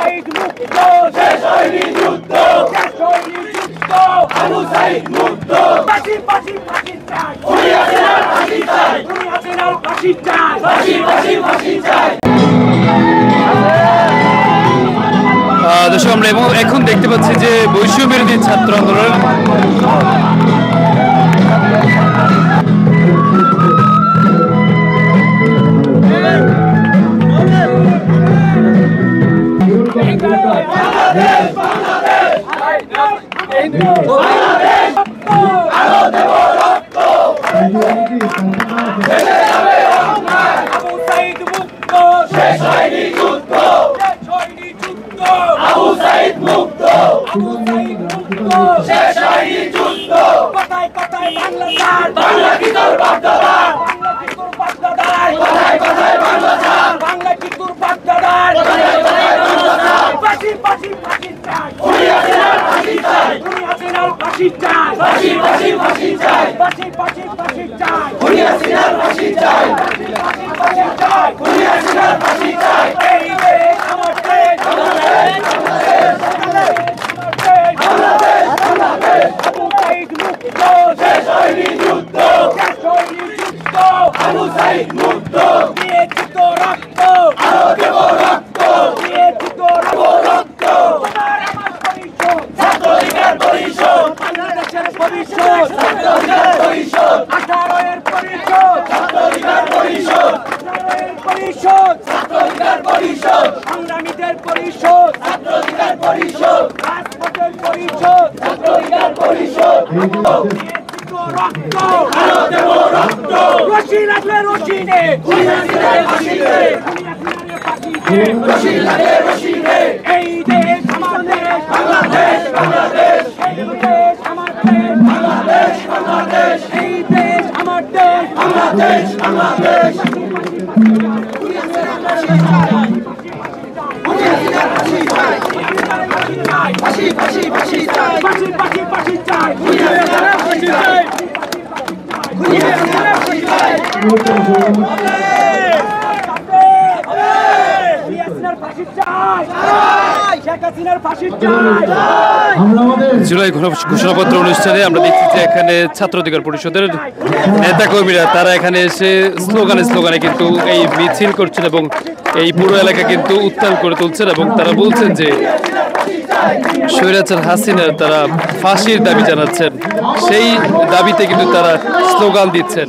সাইদ মুক্ত শেষ হয়নি যুদ্ধ শেষ হয়নি যুদ্ধ আবু সাইদ মুক্ত ফাঁসি ফাঁসি ফাঁসি চাই খুনি হাসিনার ফাঁসি চাই খুনি হাসিনার ফাঁসি চাই ফাঁসি ফাঁসি ফাঁসি চাই। দর্শক আমরা এখন দেখতে পাচ্ছি যে বৈষম্য বিরোধী ছাত্র আন্দোলন আবু সাইদ মুক্ত শেষ হয়নি যুদ্ধ শেষ হয়নি যুদ্ধ আবু সাইদ মুক্ত আবু সাইদ মুক্ত শেষ হয়নি যুদ্ধ কথায় কথায় বাংলা ছাড় বাংলা কি তোর বাপ দাদার বাংলা কি তোর বাপ দাদার কথায় কথায় বাংলা ছাড় বাংলা কি তোর বাপ দাদার কথায় কথায় বাংলা ছাড় ফাঁসি ফাঁসি ফাঁসি চাই খুনি হাসিনার ফাঁসি চাই খুনি হাসিনার ফাঁসি চাই ফাঁসি ফাঁসি ফাঁসি চাই ফাঁসি ফাঁসি ফাঁসি চাই খুনি হাসিনার ফাঁসি চাই ফাঁসি ফাঁসি ফাঁসি চাই খুনি হাসিনার ফাঁসি চাই। এই দেশ আমার দেশ বাংলাদেশ বাংলাদেশ বাংলাদেশ আবু সাইদ মুক্ত শেষ হয়নি যুদ্ধ শেষ হয়নি যুদ্ধ আবু সাইদ মুক্ত দিয়েছি তো রক্ত আরো দেব রক্ত দিয়েছি তো রক্ত তোমার আমার পরিষদ ছাত্রলীগের পরিষদ বাংলাদেশের পরিষদ ছাত্রলীগের পরিষদ 18 এর পরিষদ ছাত্রলীগের পরিষদ 18 এর পরিষদ ছাত্রলীগের পরিষদ সংগ্রামীদের পরিষদ ছাত্রলীগের পরিষদ রাজপথের পরিষদ ছাত্রলীগের পরিষদ রক্ত আরো দেব রক্ত রশি লাগলে রশি নে খুনি হাসিনার ফাঁসি দে খুনি হাসিনার ফাঁসি দে রশি লাগলে রশি নে এই দেশ আমার দেশ বাংলাদেশ বাংলাদেশ এই দেশ আমার দেশ বাংলাদেশ বাংলাদেশ এই দেশ আমার দেশ বাংলাদেশ বাংলাদেশ খুনি হাসিনার ফাঁসি চাই খুনি হাসিনার ফাঁসি চাই ফাঁসি ফাঁসি ফাঁসি চাই ফাঁসি ফাঁসি ফাঁসি চাই খুনি হাসিনার ফাঁসি চাই খুনি হাসিনার ফাঁসি চাই জুলাই ঘোষণাপত্র অনুষ্ঠানে আমরা দেখছি যে এখানে ছাত্র অধিকার পরিষদের নেতা কর্মীরা তারা এখানে এসে স্লোগানে কিন্তু এই মিছিল করছেন এবং এই পুরো এলাকা কিন্তু উত্তাল করে তুলছেন এবং তারা বলছেন যে স্বৈরাচার হাসিনার তারা ফাঁসির দাবি জানাচ্ছেন, সেই দাবিতে কিন্তু তারা স্লোগান দিচ্ছেন।